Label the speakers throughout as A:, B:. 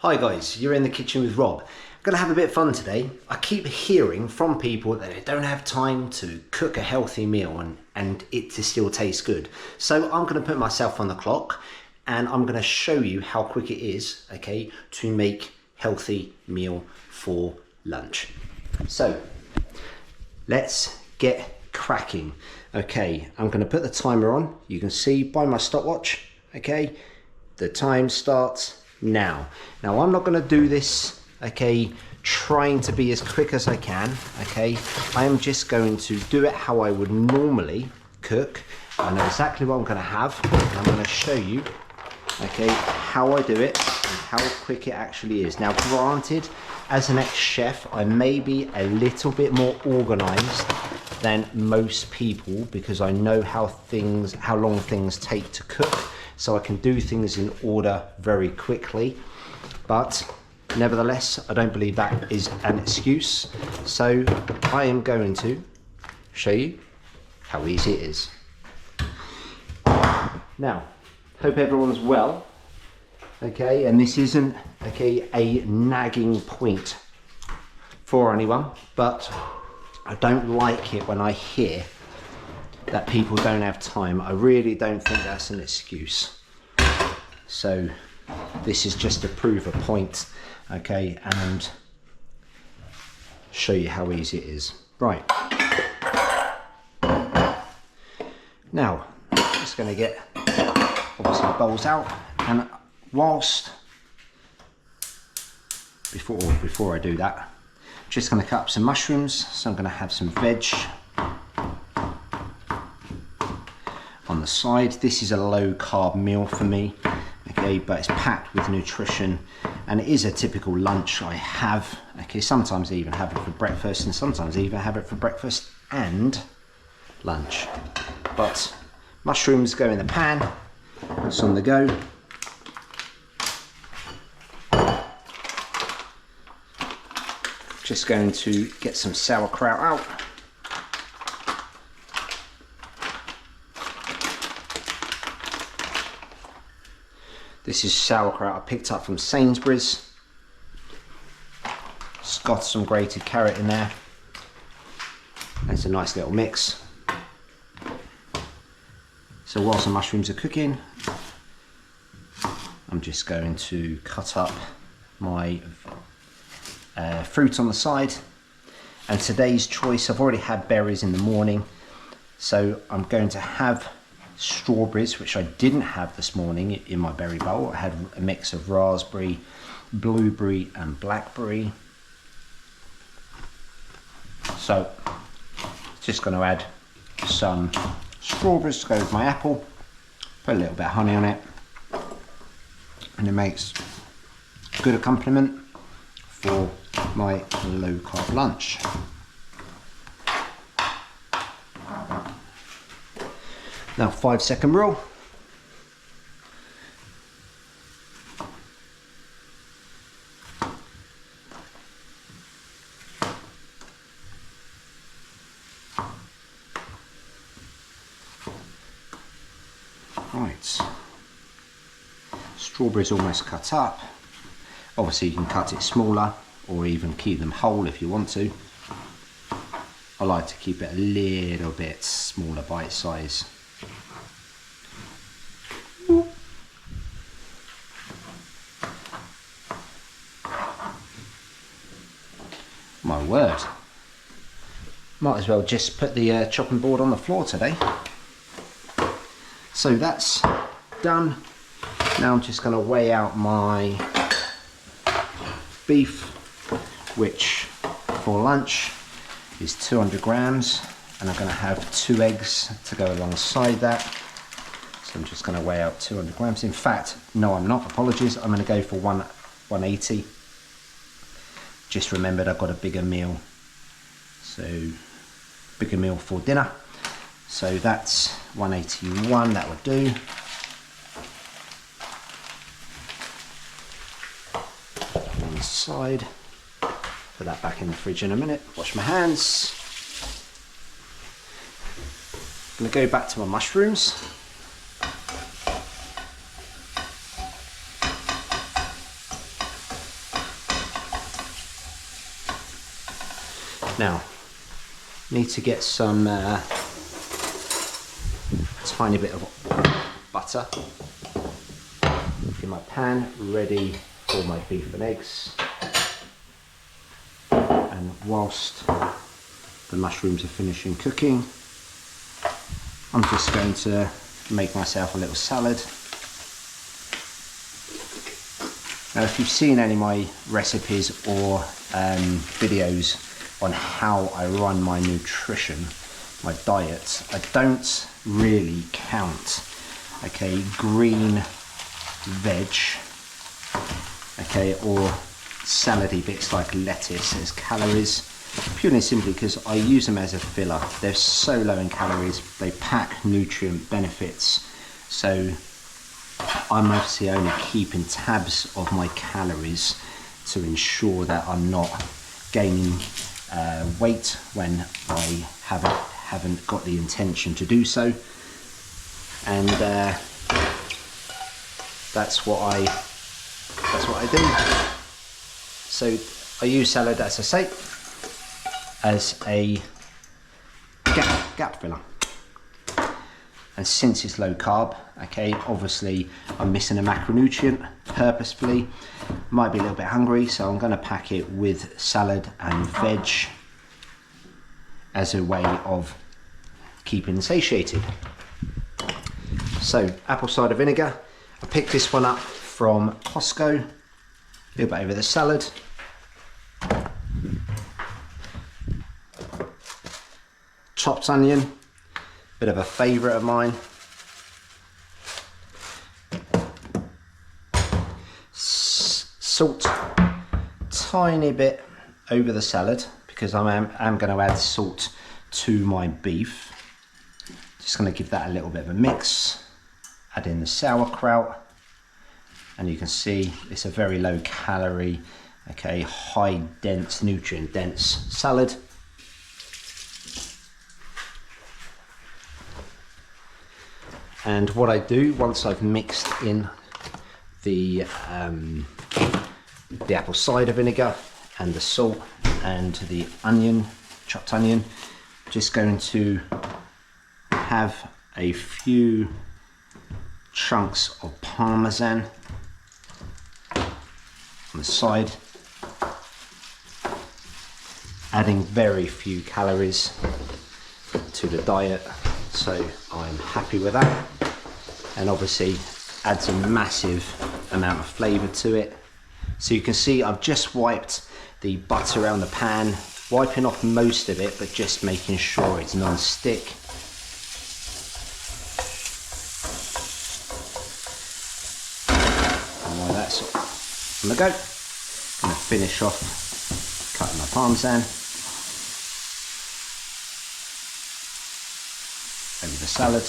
A: Hi guys, you're in the kitchen with Rob. Gonna have a bit of fun today. I keep hearing from people that they don't have time to cook a healthy meal and it to still taste good. So I'm gonna put myself on the clock and I'm gonna show you how quick it is, okay, to make healthy meal for lunch. So let's get cracking. Okay, I'm gonna put the timer on. You can see by my stopwatch, okay, the time starts now. Now I'm not going to do this, okay, trying to be as quick as I can, okay. I am just going to do it how I would normally cook. I know exactly what I'm going to have, and I'm going to show you, okay, how I do it and how quick it actually is. Now granted, as an ex-chef, I may be a little bit more organized than most people because I know how long things take to cook. So I can do things in order very quickly, but nevertheless, I don't believe that is an excuse. So I am going to show you how easy it is. Now, hope everyone's well, okay, and this isn't, okay, a nagging point for anyone, but I don't like it when I hear that people don't have time. I really don't think that's an excuse. So this is just to prove a point, okay, and show you how easy it is. Right. Now, I'm just going to get obviously bowls out, and whilst before I do that, I'm just going to cut up some mushrooms. So I'm going to have some veg on the side. This is a low carb meal for me, okay, but it's packed with nutrition and it is a typical lunch I have, okay. Sometimes I even have it for breakfast and sometimes I even have it for breakfast and lunch. But mushrooms go in the pan, it's on the go. Just going to get some sauerkraut out. This is sauerkraut I picked up from Sainsbury's. It's got some grated carrot in there. It's a nice little mix. So whilst the mushrooms are cooking, I'm just going to cut up my fruit on the side. And today's choice, I've already had berries in the morning, so I'm going to have strawberries, which I didn't have this morning in my berry bowl. I had a mix of raspberry, blueberry and blackberry. So just going to add some strawberries to go with my apple, put a little bit of honey on it, and it makes a good accompaniment for my low carb lunch. Now 5-second rule. Right. Strawberries almost cut up. Obviously you can cut it smaller or even keep them whole if you want to. I like to keep it a little bit smaller bite size. My word, might as well just put the chopping board on the floor today. So that's done. Now I'm just going to weigh out my beef, which for lunch is 200 grams, and I'm going to have 2 eggs to go alongside that. So I'm just going to weigh out 200 grams. In fact, no, I'm not, apologies, I'm going to go for 180. Just remembered I've got a bigger meal, so bigger meal for dinner. So that's 181, that would do. On the side, put that back in the fridge in a minute, wash my hands. I'm going to go back to my mushrooms. Now, need to get some tiny bit of butter in my pan, ready for my beef and eggs. And whilst the mushrooms are finishing cooking, I'm just going to make myself a little salad. Now, if you've seen any of my recipes or videos on how I run my nutrition, my diet, I don't really count, okay, green veg, okay, or salady bits like lettuce as calories, purely and simply because I use them as a filler. They're so low in calories, they pack nutrient benefits, so I'm obviously only keeping tabs of my calories to ensure that I'm not gaining weight when I haven't got the intention to do so, and that's what I do. So I use salad, as I say, as a gap filler. And since it's low carb, okay, obviously I'm missing a macronutrient purposefully. Might be a little bit hungry, so I'm going to pack it with salad and veg as a way of keeping satiated. So, apple cider vinegar. I picked this one up from Costco. A little bit over the salad. Chopped onion. Bit of a favourite of mine. Salt, tiny bit over the salad because I'm going to add salt to my beef. Just going to give that a little bit of a mix. Add in the sauerkraut, and you can see it's a very low calorie, okay, high dense, nutrient dense salad. And what I do once I've mixed in the apple cider vinegar and the salt and the onion, chopped onion, just going to have a few chunks of parmesan on the side, adding very few calories to the diet, so I'm happy with that. And obviously adds a massive amount of flavour to it. So you can see I've just wiped the butter around the pan, wiping off most of it, but just making sure it's non-stick. And while that's on the go, I'm going to finish off cutting my parmesan over the salad.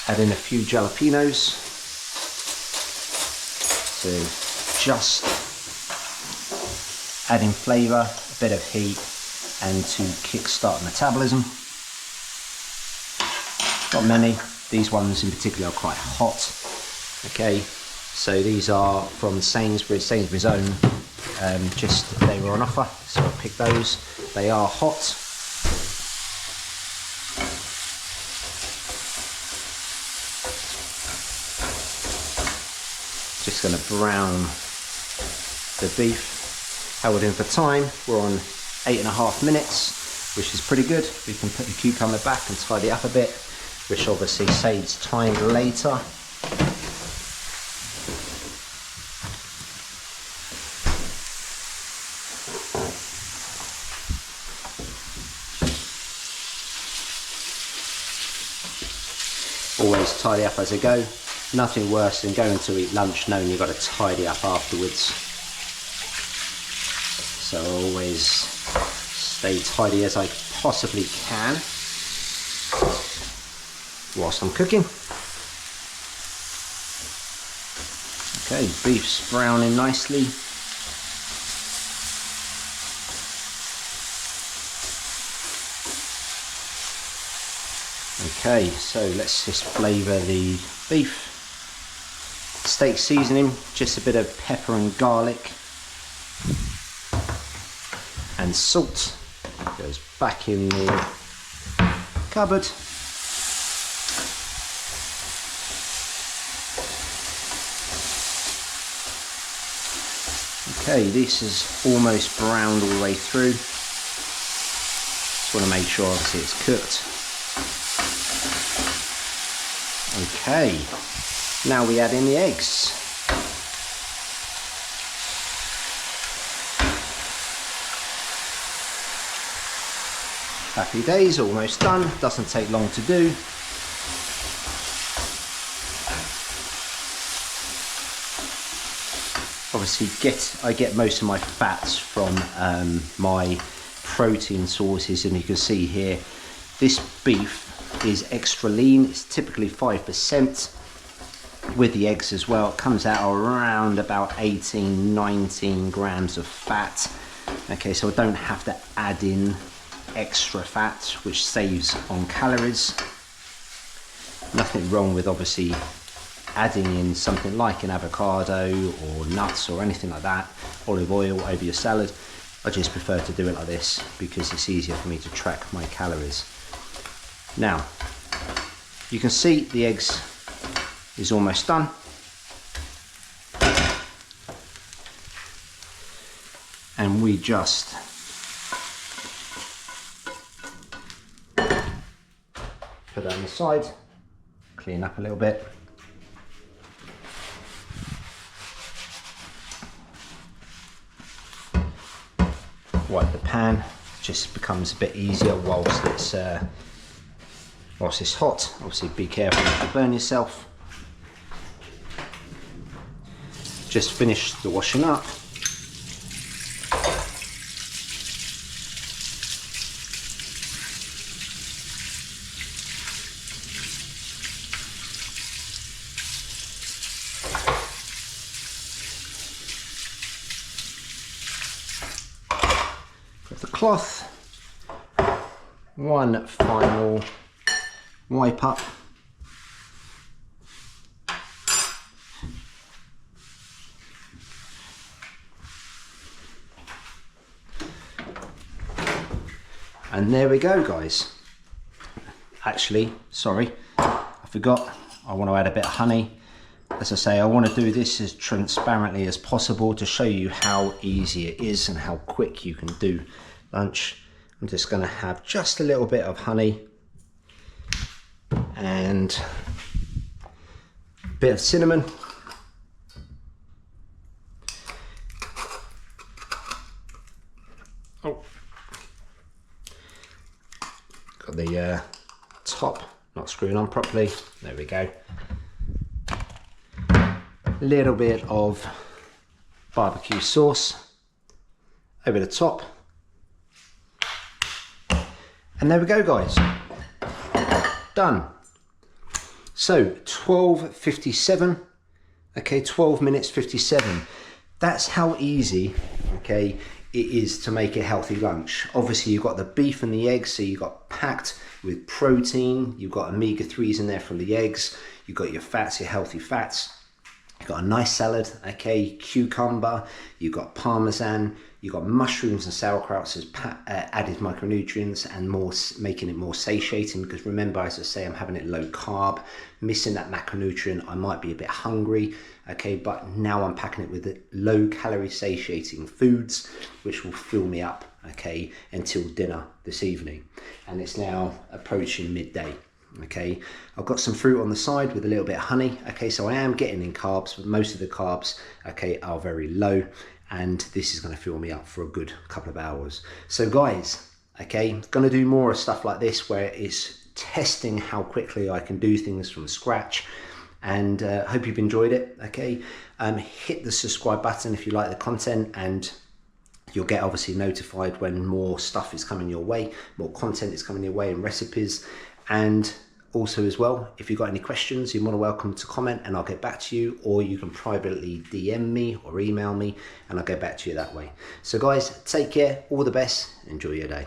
A: Add in a few jalapenos to just adding flavour, a bit of heat, and to kickstart metabolism. Not many. These ones in particular are quite hot. Okay, so these are from Sainsbury's own. Just they were on offer, so I picked those. They are hot. Just going to brown the beef. How we're doing for time, we're on 8.5 minutes, which is pretty good. We can put the cucumber back and tidy up a bit, which obviously saves time later. Always tidy up as I go. Nothing worse than going to eat lunch knowing you've got to tidy up afterwards. So I always stay tidy as I possibly can whilst I'm cooking. Okay, beef's browning nicely. Okay, so let's just flavour the beef. Steak seasoning, just a bit of pepper and garlic, And salt goes back in the cupboard. Okay, this is almost browned all the way through. Just want to make sure obviously it's cooked. Okay, now we add in the eggs. Happy days, almost done. Doesn't take long to do. Obviously I get most of my fats from my protein sources, and you can see here this beef is extra lean. It's typically 5%. With the eggs as well, it comes out around about 18-19 grams of fat. Okay, so I don't have to add in extra fat, which saves on calories. Nothing wrong with obviously adding in something like an avocado or nuts or anything like that, olive oil over your salad. I just prefer to do it like this because it's easier for me to track my calories. Now you can see the eggs is almost done. And we just put that on the side, clean up a little bit. Wipe the pan, just becomes a bit easier whilst it's hot. Obviously be careful not to burn yourself. Just finished the washing up. With the cloth, one final wipe up. And there we go, guys. Actually, sorry, I forgot. I want to add a bit of honey. As I say, I want to do this as transparently as possible to show you how easy it is and how quick you can do lunch. I'm just going to have just a little bit of honey and a bit of cinnamon. Oh, got the top not screwing on properly. There we go. Little bit of barbecue sauce over the top, and there we go, guys. Done. So 12:57. Okay, 12 minutes 57. That's how easy, okay, it is to make a healthy lunch. Obviously you've got the beef and the eggs, so you've got packed with protein, you've got omega-3s in there from the eggs, you've got your fats, your healthy fats. You've got a nice salad, okay, cucumber, you've got parmesan, you've got mushrooms and sauerkrauts as added micronutrients and more, making it more satiating, because remember, as I say, I'm having it low carb, missing that macronutrient, I might be a bit hungry, okay, but now I'm packing it with low calorie satiating foods, which will fill me up, okay, until dinner this evening. And it's now approaching midday. Okay, I've got some fruit on the side with a little bit of honey. Okay, so I am getting in carbs, but most of the carbs, okay, are very low, and this is going to fill me up for a good couple of hours. So guys, okay, going to do more of stuff like this where it's testing how quickly I can do things from scratch, and hope you've enjoyed it. Okay, hit the subscribe button if you like the content, and you'll get obviously notified when more stuff is coming your way, more content is coming your way, and recipes. And also as well, if you've got any questions, you're more than welcome to comment and I'll get back to you, or you can privately DM me or email me and I'll get back to you that way. So guys, take care, all the best, enjoy your day.